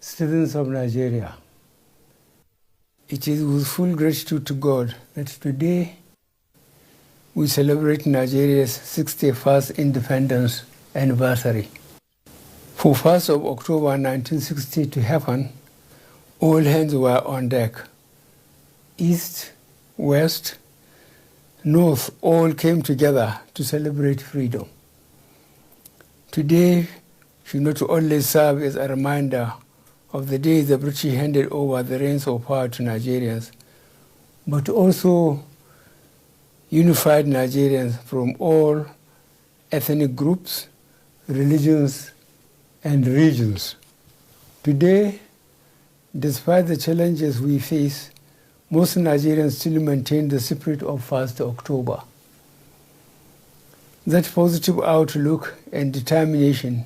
citizens of Nigeria. It is with full gratitude to God that today we celebrate Nigeria's 61st independence anniversary. For 1st of October 1960 to happen, all hands were on deck. East, West, North all came together to celebrate freedom. Today should not only serve as a reminder of the day the British handed over the reins of power to Nigerians, but also unified Nigerians from all ethnic groups, religions, and regions. Today, despite the challenges we face, most Nigerians still maintain the spirit of 1st October. That positive outlook and determination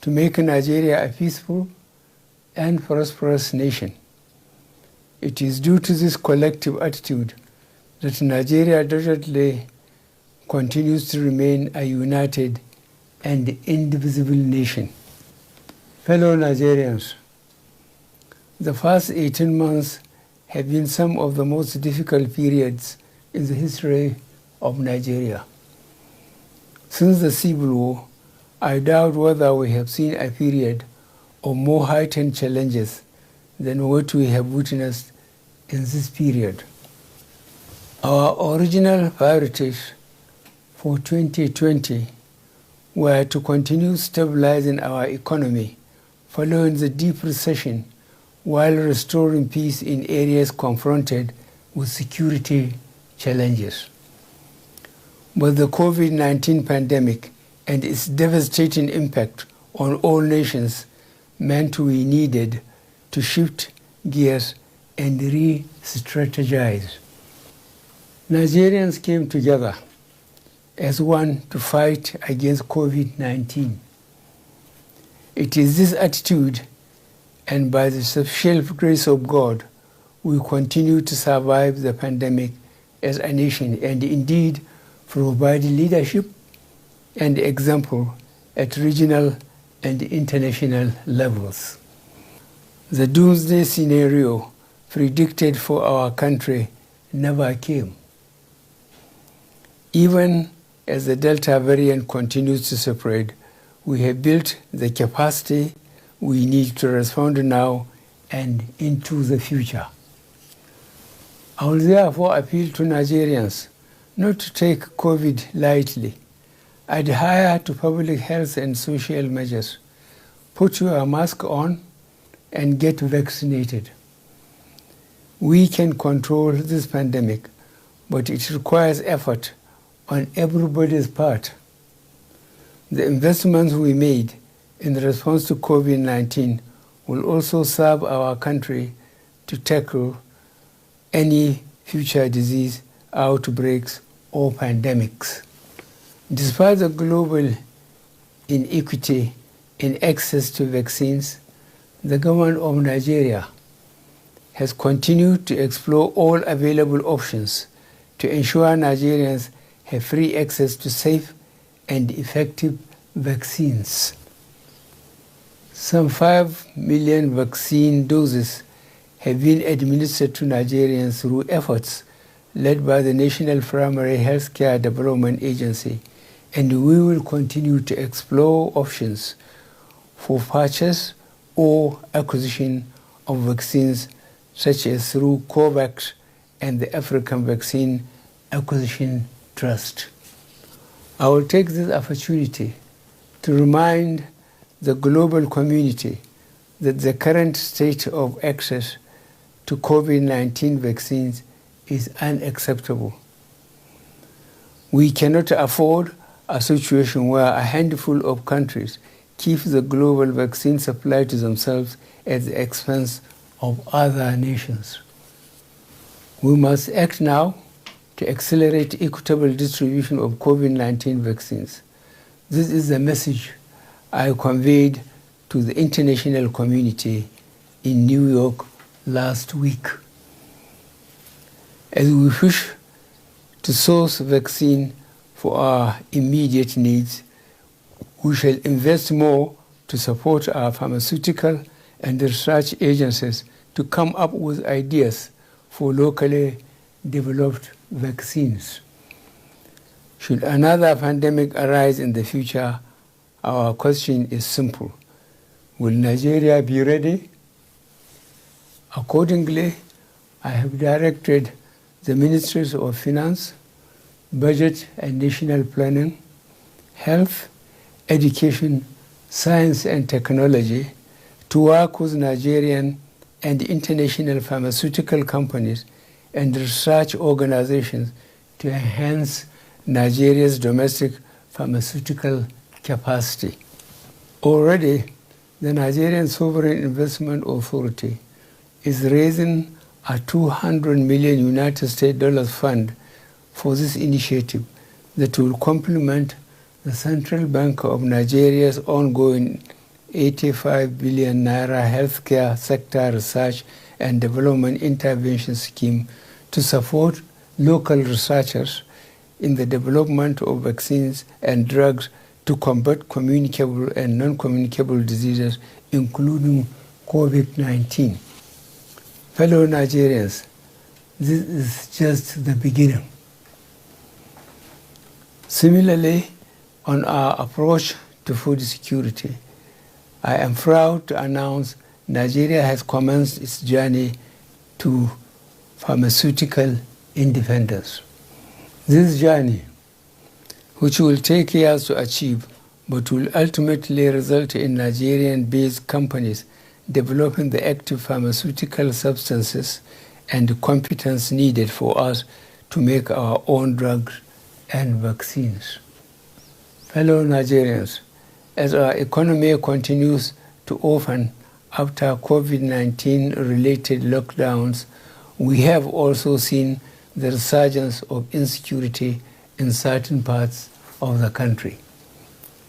to make Nigeria a peaceful and prosperous nation. It is due to this collective attitude that Nigeria doggedly continues to remain a united and indivisible nation. Fellow Nigerians, the first 18 months have been some of the most difficult periods in the history of Nigeria. Since the Civil War, I doubt whether we have seen a period of more heightened challenges than what we have witnessed in this period. Our original priorities for 2020 were to continue stabilizing our economy following the deep recession while restoring peace in areas confronted with security challenges. But the COVID-19 pandemic and its devastating impact on all nations meant we needed to shift gears and re-strategize. Nigerians came together as one to fight against COVID-19. It is this attitude, and by the special grace of God, we continue to survive the pandemic as a nation and indeed provide leadership and example at regional and international levels. The doomsday scenario predicted for our country never came. Even as the Delta variant continues to spread, we have built the capacity we need to respond now and into the future. I will therefore appeal to Nigerians not to take COVID lightly. Adhere to public health and social measures. Put your mask on and get vaccinated. We can control this pandemic, but it requires effort on everybody's part. The investments we made in response to COVID-19 will also serve our country to tackle any future disease outbreaks or pandemics. Despite the global inequity in access to vaccines, the government of Nigeria has continued to explore all available options to ensure Nigerians have free access to safe and effective vaccines. Some 5 million vaccine doses have been administered to Nigerians through efforts led by the National Primary Healthcare Development Agency, and we will continue to explore options for purchase or acquisition of vaccines, such as through COVAX and the African Vaccine Acquisition Trust. I will take this opportunity to remind the global community that the current state of access to COVID-19 vaccines is unacceptable. We cannot afford a situation where a handful of countries keep the global vaccine supply to themselves at the expense of other nations. We must act now to accelerate equitable distribution of COVID-19 vaccines. This is the message I conveyed to the international community in New York last week. As we push to source vaccine for our immediate needs, we shall invest more to support our pharmaceutical and research agencies to come up with ideas for locally developed vaccines. Should another pandemic arise in the future, our question is simple. Will Nigeria be ready? Accordingly, I have directed the Ministries of Finance, Budget and National Planning, Health, Education, Science and Technology to work with Nigerian and international pharmaceutical companies and research organizations to enhance Nigeria's domestic pharmaceutical capacity. Already, the Nigerian Sovereign Investment Authority is raising a $200 million United States dollars fund for this initiative that will complement the Central Bank of Nigeria's ongoing 85 billion naira healthcare sector research and development intervention scheme to support local researchers in the development of vaccines and drugs to combat communicable and non-communicable diseases, including COVID-19. Fellow Nigerians, this is just the beginning. Similarly, on our approach to food security, I am proud to announce Nigeria has commenced its journey to pharmaceutical independence. This journey, which will take years to achieve, but will ultimately result in Nigerian-based companies developing the active pharmaceutical substances and the competence needed for us to make our own drugs and vaccines. Fellow Nigerians, as our economy continues to open after COVID-19 related lockdowns, we have also seen the resurgence of insecurity in certain parts of the country.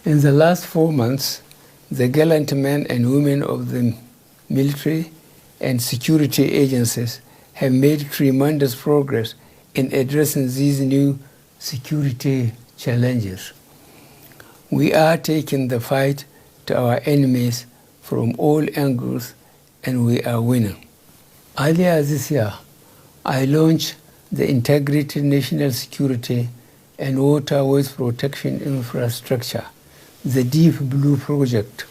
In the last 4 months, the gallant men and women of the military and security agencies have made tremendous progress in addressing these new security challenges. We are taking the fight to our enemies from all angles, and we are winning. Earlier this year, I launched the Integrated National Security and Waterways Protection Infrastructure, the Deep Blue Project,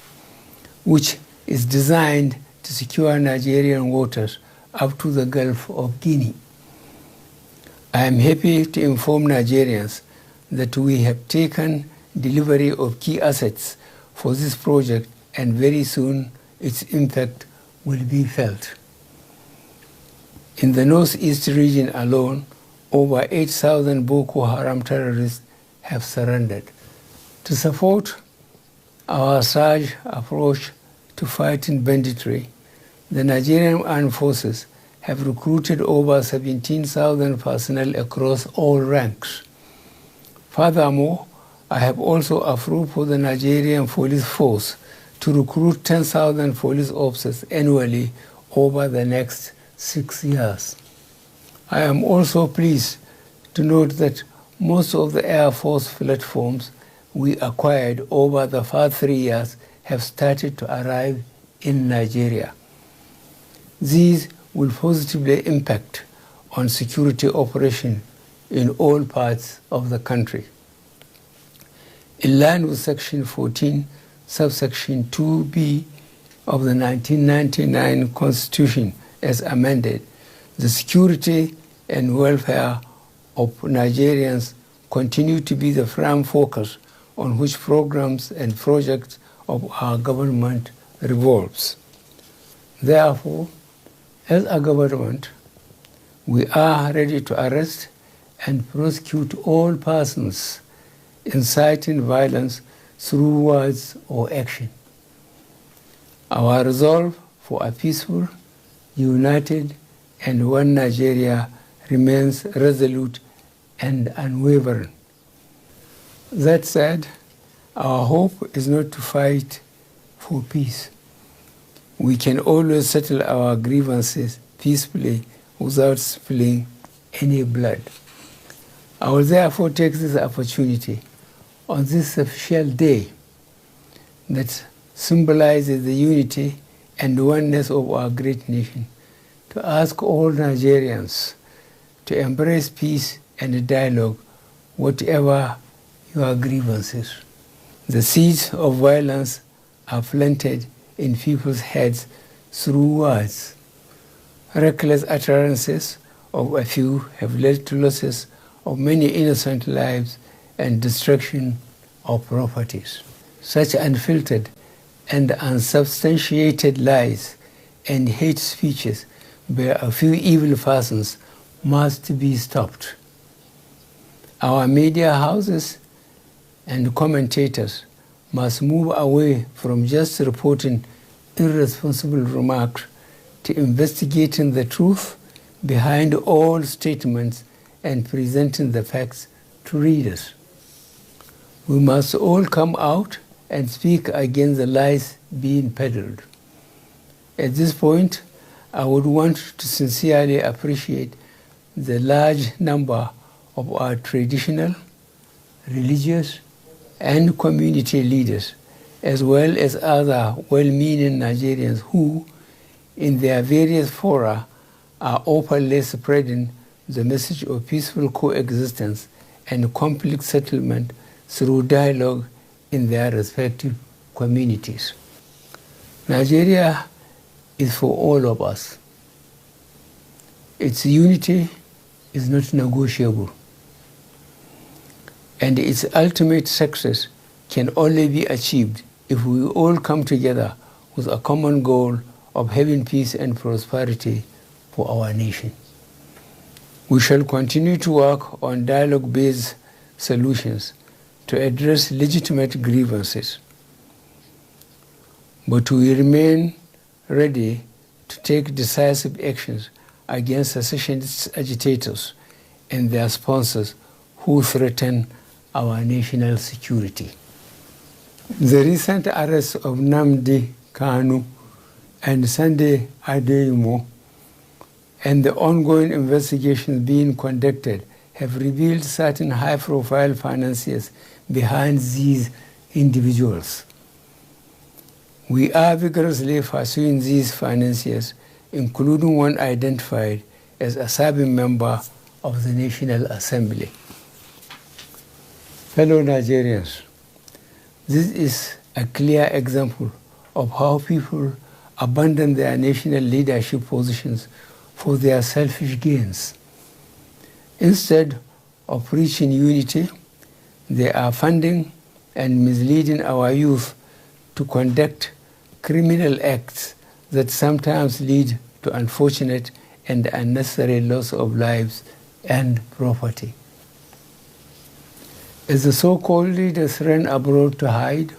which is designed to secure Nigerian waters up to the Gulf of Guinea. I am happy to inform Nigerians that we have taken delivery of key assets for this project, and very soon its impact will be felt. In the northeast region alone, over 8,000 Boko Haram terrorists have surrendered. To support our surge approach to fighting banditry, the Nigerian Armed Forces have recruited over 17,000 personnel across all ranks. Furthermore, I have also approved for the Nigerian Police Force to recruit 10,000 police officers annually over the next 6 years. I am also pleased to note that most of the Air Force platforms we acquired over the past 3 years have started to arrive in Nigeria. These will positively impact on security operation in all parts of the country. In line with Section 14, subsection 2b of the 1999 Constitution as amended, the security and welfare of Nigerians continue to be the prime focus on which programs and projects of our government revolves. Therefore, as a government, we are ready to arrest and prosecute all persons inciting violence through words or action. Our resolve for a peaceful, united, and one Nigeria remains resolute and unwavering. That said, our hope is not to fight for peace. We can always settle our grievances peacefully without spilling any blood. I will therefore take this opportunity on this special day that symbolizes the unity and oneness of our great nation, to ask all Nigerians to embrace peace and dialogue, whatever your grievances. The seeds of violence are planted in people's heads through words. Reckless utterances of a few have led to losses of many innocent lives and destruction of properties. Such unfiltered and unsubstantiated lies and hate speeches by a few evil persons must be stopped. Our media houses and commentators must move away from just reporting irresponsible remarks to investigating the truth behind all statements and presenting the facts to readers. We must all come out and speak against the lies being peddled. At this point, I would want to sincerely appreciate the large number of our traditional, religious, and community leaders, as well as other well-meaning Nigerians who, in their various fora, are openly spreading the message of peaceful coexistence and conflict settlement through dialogue in their respective communities. Nigeria is for all of us. Its unity is not negotiable, and its ultimate success can only be achieved if we all come together with a common goal of having peace and prosperity for our nation. We shall continue to work on dialogue-based solutions to address legitimate grievances, but we remain ready to take decisive actions against secessionist agitators and their sponsors who threaten our national security. The recent arrests of Nnamdi Kanu and Sunday Adeyemo and the ongoing investigations being conducted have revealed certain high-profile financiers behind these individuals. We are vigorously pursuing these financiers, including one identified as a serving member of the National Assembly. Fellow Nigerians, this is a clear example of how people abandon their national leadership positions for their selfish gains. Instead of preaching unity, they are funding and misleading our youth to conduct criminal acts that sometimes lead to unfortunate and unnecessary loss of lives and property. As the so-called leaders run abroad to hide,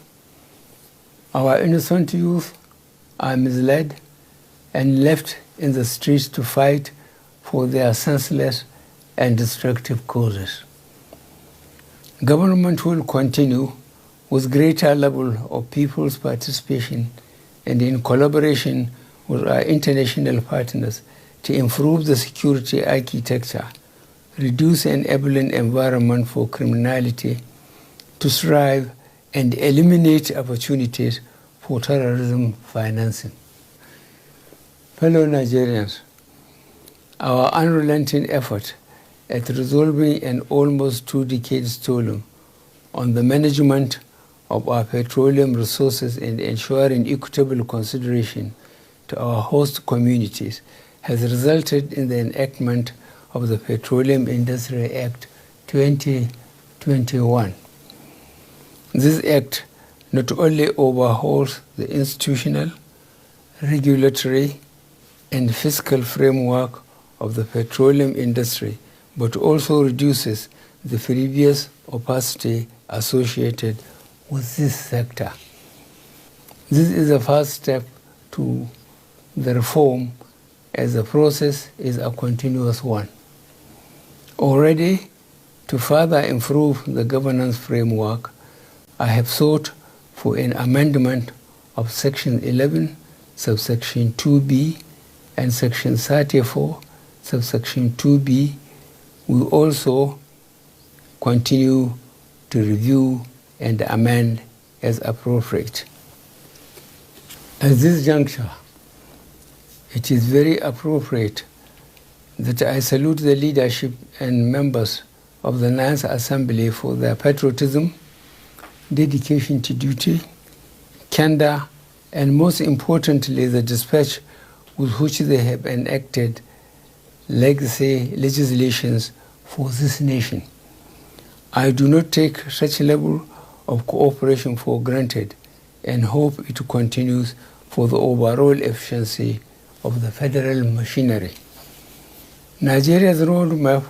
our innocent youth are misled and left in the streets to fight for their senseless and destructive causes. Government will continue with greater level of people's participation and in collaboration with our international partners to improve the security architecture, reduce an enabling environment for criminality to thrive, and eliminate opportunities for terrorism financing. Fellow Nigerians, our unrelenting effort at resolving an almost 2 decades toil on the management of our petroleum resources and ensuring equitable consideration to our host communities has resulted in the enactment of the Petroleum Industry Act 2021. This act not only overhauls the institutional, regulatory, and fiscal framework of the petroleum industry, but also reduces the previous opacity associated with this sector. This is the first step to the reform, as the process is a continuous one. Already, to further improve the governance framework, I have sought for an amendment of Section 11, subsection 2b, and Section 34, subsection 2b. We also continue to review and amend as appropriate. At this juncture, It is very appropriate that I salute the leadership and members of the Ninth Assembly for their patriotism, dedication to duty, candor, and most importantly, the dispatch with which they have enacted legacy legislations for this nation. I do not take such level of cooperation for granted and hope it continues for the overall efficiency of the federal machinery. Nigeria's roadmap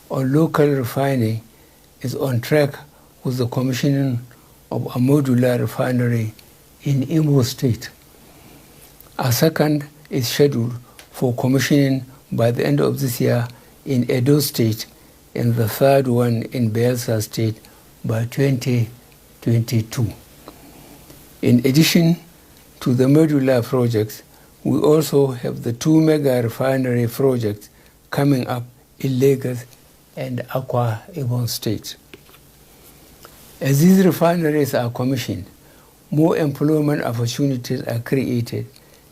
on local refining is on track with the commissioning of a modular refinery in Imo State. A second is scheduled for commissioning by the end of this year in Edo State, and the third one in Bayelsa State by 2022. In addition to the modular projects, we also have the two mega refinery projects coming up in Lagos and Akwa Ibom State. As these refineries are commissioned, more employment opportunities are created,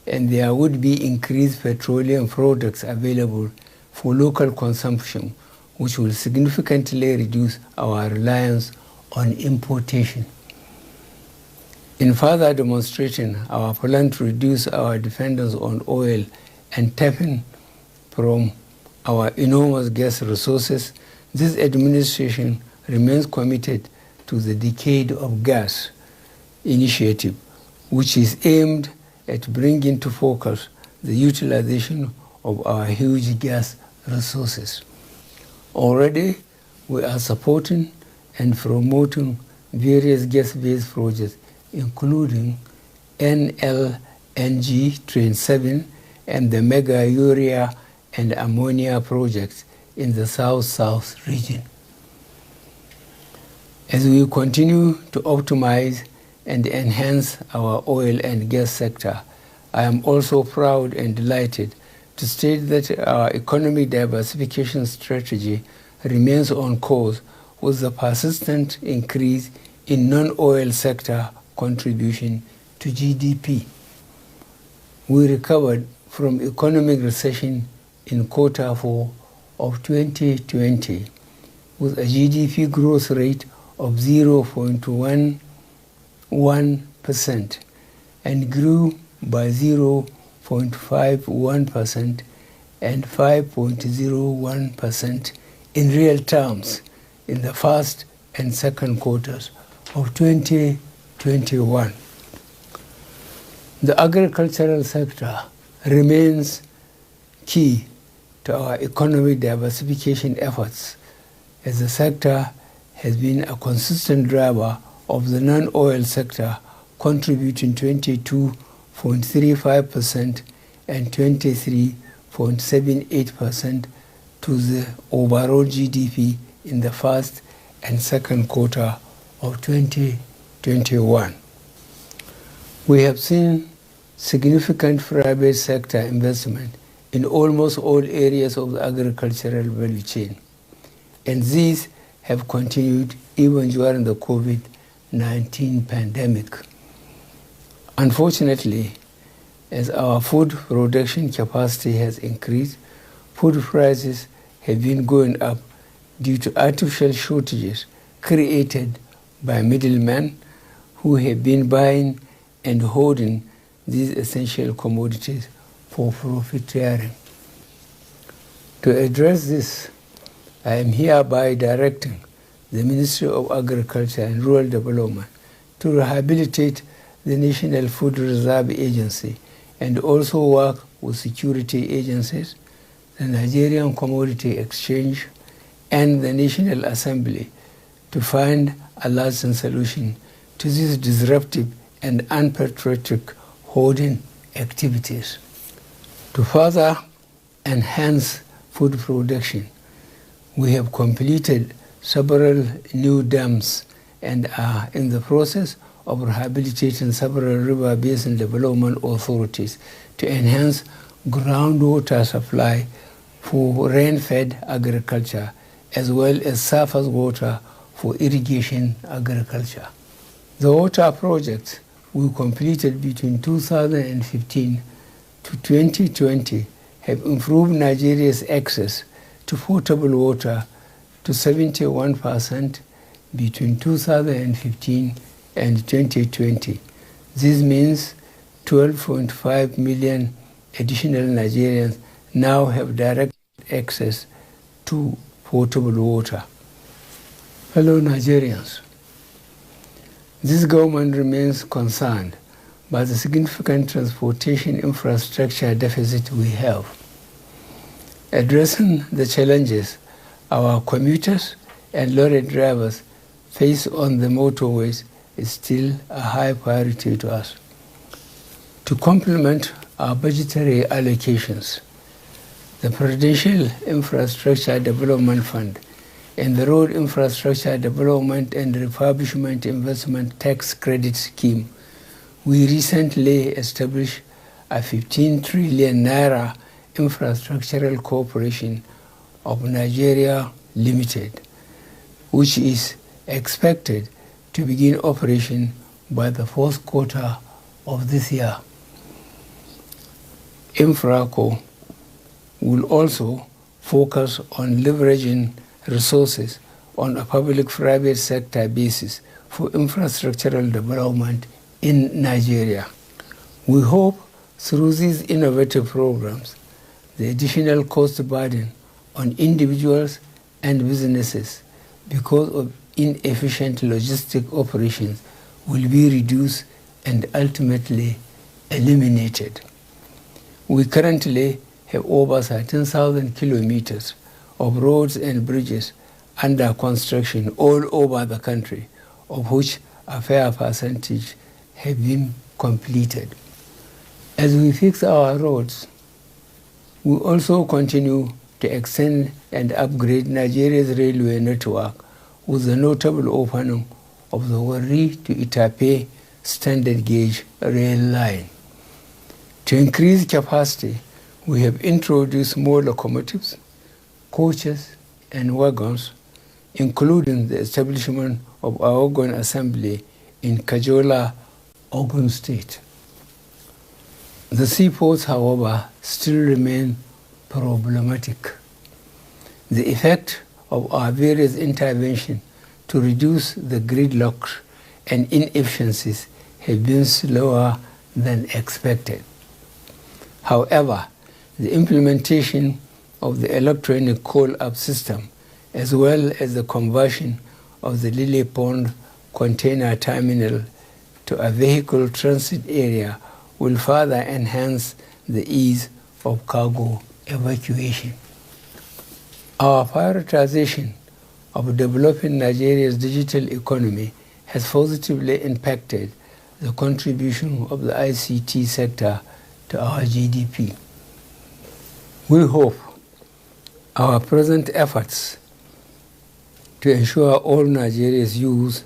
and there would be increased petroleum products available for local consumption, which will significantly reduce our reliance on importation. In further demonstrating our plan to reduce our dependence on oil and tapping from our enormous gas resources, this administration remains committed to the Decade of Gas initiative, which is aimed at bringing to focus the utilization of our huge gas resources. Already, we are supporting and promoting various gas-based projects, including NLNG Train 7 and the mega urea and ammonia projects in the South-South region. As we continue to optimize and enhance our oil and gas sector, I am also proud and delighted to state that our economic diversification strategy remains on course with the persistent increase in non-oil sector contribution to GDP. We recovered from economic recession in Q4 of 2020 with a GDP growth rate of 0.11% and grew by 0.51% and 5.01% in real terms in the first and second quarters of 2021. The agricultural sector remains key to our economic diversification efforts, as the sector has been a consistent driver of the non-oil sector, contributing 22.35% and 23.78% to the overall GDP in the first and second quarter of 2021. We have seen significant private sector investment in almost all areas of the agricultural value chain, and these have continued even during the COVID-19 pandemic. Unfortunately, as our food production capacity has increased, food prices have been going up due to artificial shortages created by middlemen who have been buying and holding these essential commodities for profiteering. To address this, I am hereby directing the Ministry of Agriculture and Rural Development to rehabilitate the National Food Reserve Agency and also work with security agencies, the Nigerian Commodity Exchange, and the National Assembly to find a lasting solution to these disruptive and unpatriotic hoarding activities. To further enhance food production, we have completed several new dams and are in the process of rehabilitating several river basin development authorities to enhance groundwater supply for rain-fed agriculture, as well as surface water for irrigation agriculture. The water projects we completed between 2015 to 2020 have improved Nigeria's access to potable water to 71% between 2015 and 2020. This means 12.5 million additional Nigerians now have direct access to potable water. Fellow Nigerians, this government remains concerned by the significant transportation infrastructure deficit we have. Addressing the challenges our commuters and lorry drivers face on the motorways is still a high priority to us. To complement our budgetary allocations, the Presidential Infrastructure Development Fund and the Road Infrastructure Development and Refurbishment Investment Tax Credit Scheme, we recently established a 15 trillion naira infrastructural corporation of Nigeria Limited, which is expected to begin operation by the fourth quarter of this year. Infraco will also focus on leveraging resources on a public-private sector basis for infrastructural development in Nigeria. We hope through these innovative programs, the additional cost burden on individuals and businesses because of inefficient logistic operations will be reduced and ultimately eliminated. We currently have over 13,000 kilometers of roads and bridges under construction all over the country, of which a fair percentage have been completed. As we fix our roads, we also continue to extend and upgrade Nigeria's railway network with the notable opening of the Warri to Itape standard gauge rail line. To increase capacity, we have introduced more locomotives, coaches, and wagons, including the establishment of our wagon assembly in Kajola, Ogun State. The seaports, however, still remain problematic. The effect of our various interventions to reduce the gridlock and inefficiencies have been slower than expected. However, the implementation of the electronic call-up system, as well as the conversion of the Lily Pond container terminal to a vehicle transit area will further enhance the ease of cargo evacuation. Our prioritization of developing Nigeria's digital economy has positively impacted the contribution of the ICT sector to our GDP. We hope our present efforts to ensure all Nigerians use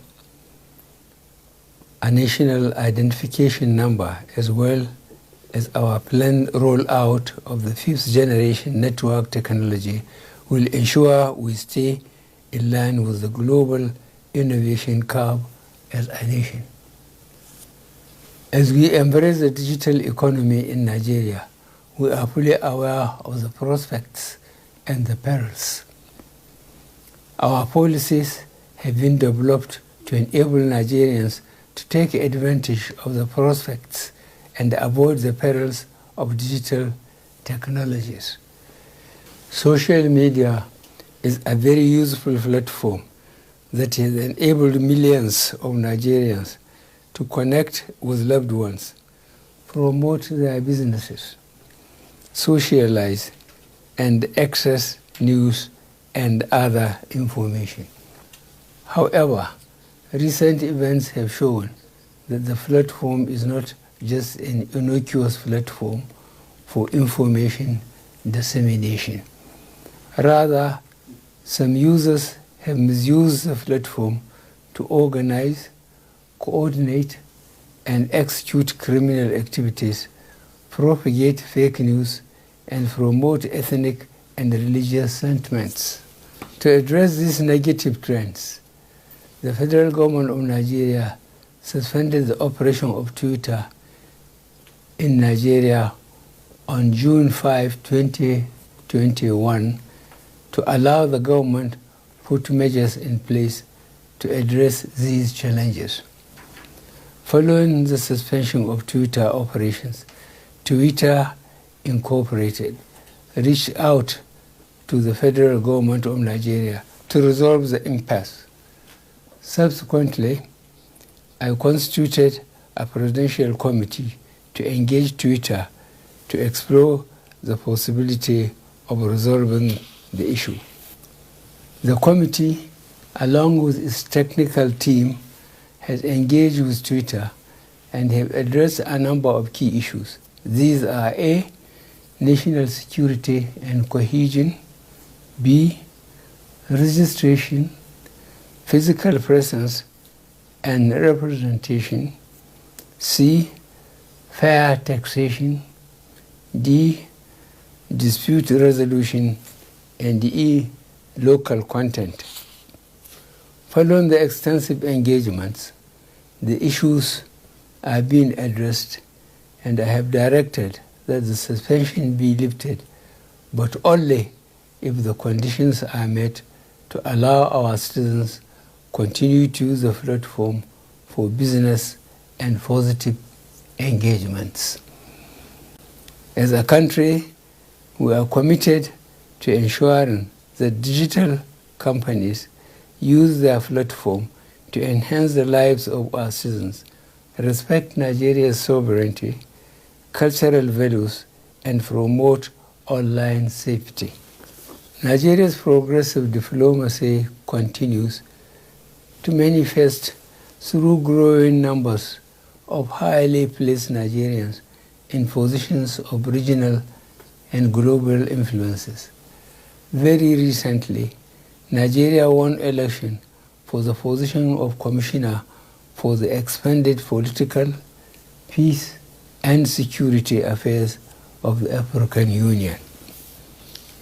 a national identification number, as well as our planned rollout of the fifth generation network technology, will ensure we stay in line with the global innovation curve as a nation. As we embrace the digital economy in Nigeria, we are fully aware of the prospects and the perils. Our policies have been developed to enable Nigerians to take advantage of the prospects and avoid the perils of digital technologies. Social media is a very useful platform that has enabled millions of Nigerians to connect with loved ones, promote their businesses, socialize, and access news and other information. However, recent events have shown that the platform is not just an innocuous platform for information dissemination. Rather, some users have misused the platform to organize, coordinate, and execute criminal activities, propagate fake news, and promote ethnic and religious sentiments. To address these negative trends, the federal government of Nigeria suspended the operation of Twitter in Nigeria on June 5, 2021 to allow the government put measures in place to address these challenges. Following the suspension of Twitter operations, Twitter Incorporated reached out to the federal government of Nigeria to resolve the impasse. Subsequently, I constituted a presidential committee to engage Twitter to explore the possibility of resolving the issue. The committee, along with its technical team, has engaged with Twitter and have addressed a number of key issues. These are A, national security and cohesion; B, registration, physical presence and representation; C, fair taxation; D, dispute resolution; and E, local content. Following the extensive engagements, the issues are being addressed, and I have directed that the suspension be lifted, but only if the conditions are met to allow our citizens continue to use the platform for business and positive engagements. As a country, we are committed to ensuring that digital companies use their platform to enhance the lives of our citizens, respect Nigeria's sovereignty, cultural values, and promote online safety. Nigeria's progressive diplomacy continues to manifest through growing numbers of highly placed Nigerians in positions of regional and global influences. Very recently, Nigeria won election for the position of Commissioner for the Expanded Political, Peace and Security Affairs of the African Union.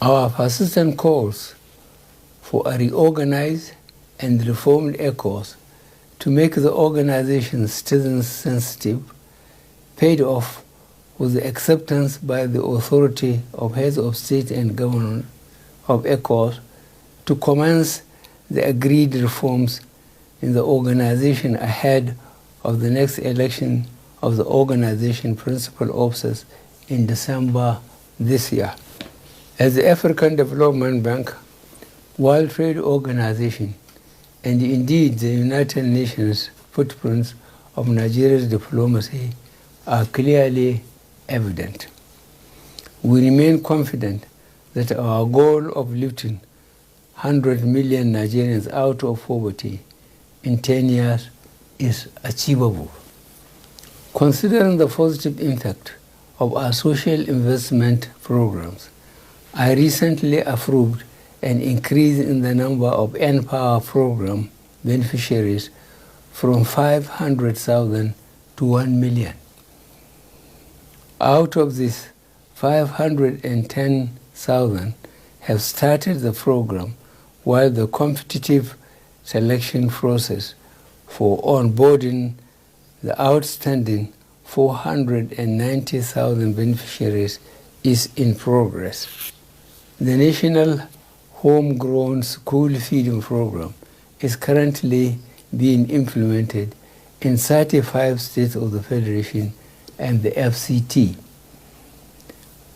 Our persistent calls for a reorganized and reformed ECOWAS to make the organization citizen-sensitive paid off with the acceptance by the authority of heads of state and government of ECOWAS to commence the agreed reforms in the organization ahead of the next election of the organization principal officers in December this year. As the African Development Bank, World Trade Organization, and indeed the United Nations footprints of Nigeria's diplomacy are clearly evident. We remain confident that our goal of lifting 100 million Nigerians out of poverty in 10 years is achievable. Considering the positive impact of our social investment programs, I recently approved an increase in the number of N-Power program beneficiaries from 500,000 to 1 million. Out of this, 510,000 have started the program, while the competitive selection process for onboarding the outstanding 490,000 beneficiaries is in progress. The National Homegrown School Feeding Program is currently being implemented in 35 states of the Federation and the FCT.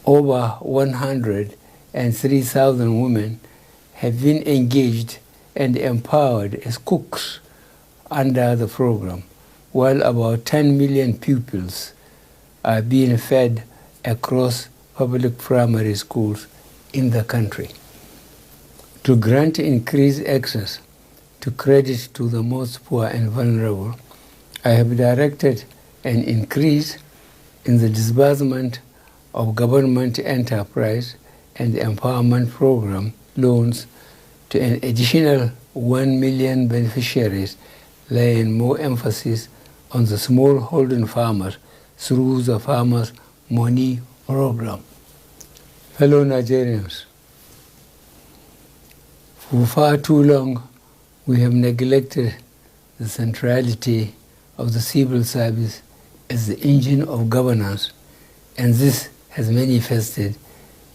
Over 103,000 women have been engaged and empowered as cooks under the program, while about 10 million pupils are being fed across public primary schools in the country. To grant increased access to credit to the most poor and vulnerable, I have directed an increase in the disbursement of government enterprise and empowerment program loans to an additional 1 million beneficiaries, laying more emphasis on the smallholding farmers through the Farmers' Money Program. Fellow Nigerians, for far too long, we have neglected the centrality of the civil service as the engine of governance, and this has manifested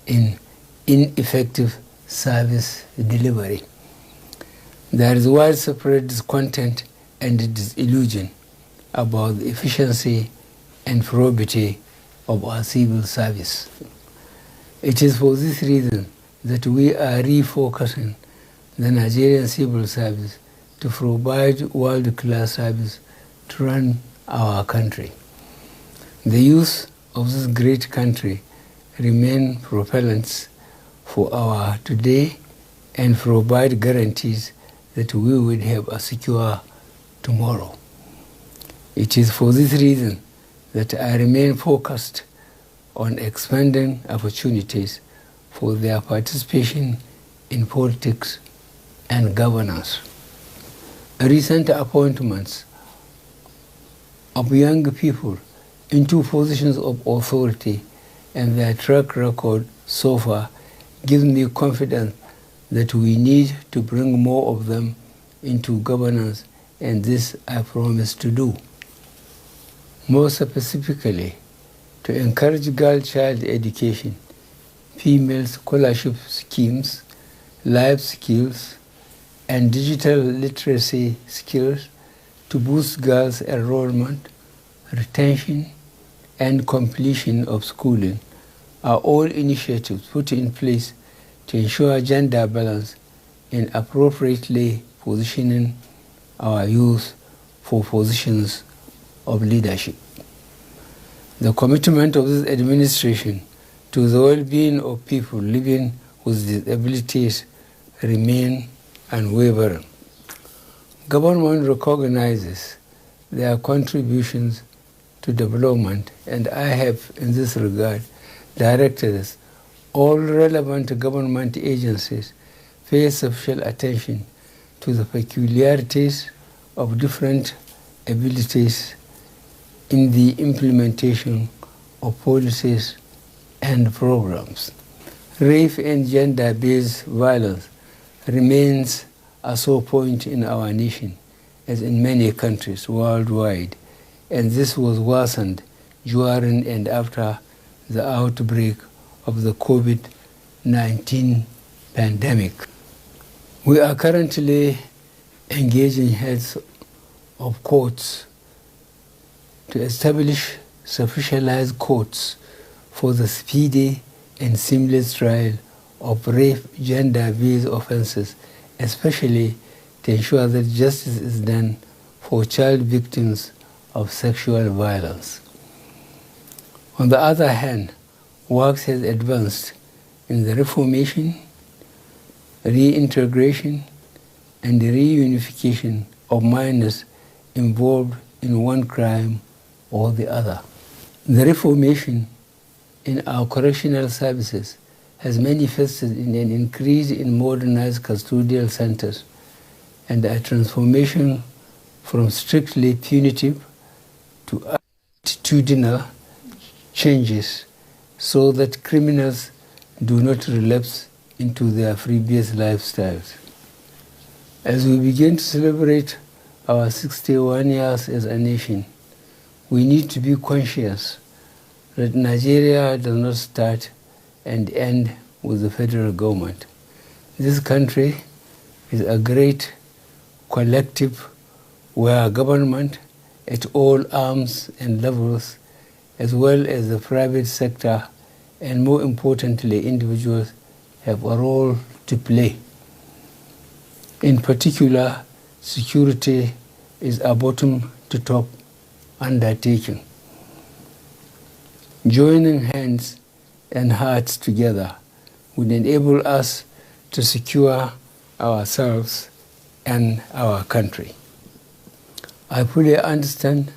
in ineffective service delivery. There is widespread discontent and disillusion about the efficiency and probity of our civil service. It is for this reason that we are refocusing the Nigerian civil service to provide world-class service to run our country. The youth of this great country remain propellants for our today and provide guarantees that we will have a secure tomorrow. It is for this reason that I remain focused on expanding opportunities for their participation in politics and governance. Recent appointments of young people into positions of authority and their track record so far gives me confidence that we need to bring more of them into governance, and this I promise to do. More specifically, to encourage girl-child education, female scholarship schemes, life skills, and digital literacy skills to boost girls' enrollment, retention, and completion of schooling are all initiatives put in place to ensure gender balance in appropriately positioning our youth for positions of leadership. The commitment of this administration to the well-being of people living with disabilities remain unwavering. Government recognizes their contributions to development, and I have, in this regard, directed all relevant government agencies pay special attention to the peculiarities of different abilities in the implementation of policies and programs. Rape and gender-based violence remains a sore point in our nation, as in many countries worldwide, and this was worsened during and after the outbreak of the COVID-19 pandemic. We are currently engaging heads of courts to establish specialized courts for the speedy and seamless trial of rape gender-based offenses, especially to ensure that justice is done for child victims of sexual violence. On the other hand, work has advanced in the reformation, reintegration, and reunification of minors involved in one crime or the other. The reformation in our correctional services has manifested in an increase in modernized custodial centers and a transformation from strictly punitive to attitudinal changes so that criminals do not relapse into their previous lifestyles. As we begin to celebrate our 61 years as a nation, we need to be conscious that Nigeria does not start and end with the federal government. This country is a great collective where government at all arms and levels, as well as the private sector, and more importantly, individuals, have a role to play. In particular, security is a bottom-to-top undertaking. Joining hands and hearts together would enable us to secure ourselves and our country. I fully understand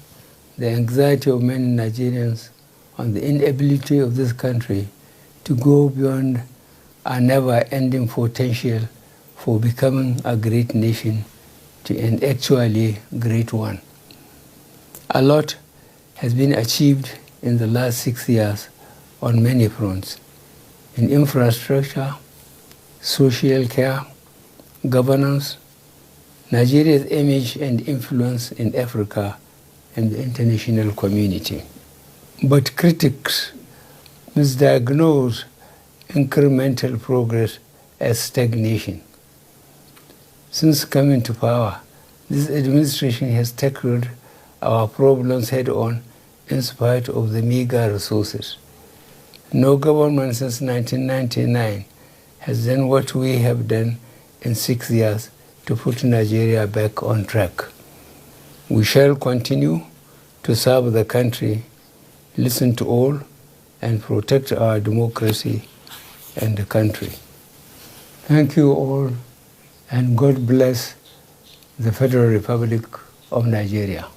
the anxiety of many Nigerians on the inability of this country to go beyond a never-ending potential for becoming a great nation to an actually great one. A lot has been achieved in the last 6 years on many fronts, in infrastructure, social care, governance, Nigeria's image and influence in Africa and the international community. But critics misdiagnose incremental progress as stagnation. Since coming to power, this administration has tackled our problems head-on in spite of the meager resources. No government since 1999 has done what we have done in 6 years to put Nigeria back on track. We shall continue to serve the country, listen to all, and protect our democracy and the country. Thank you all, and God bless the Federal Republic of Nigeria.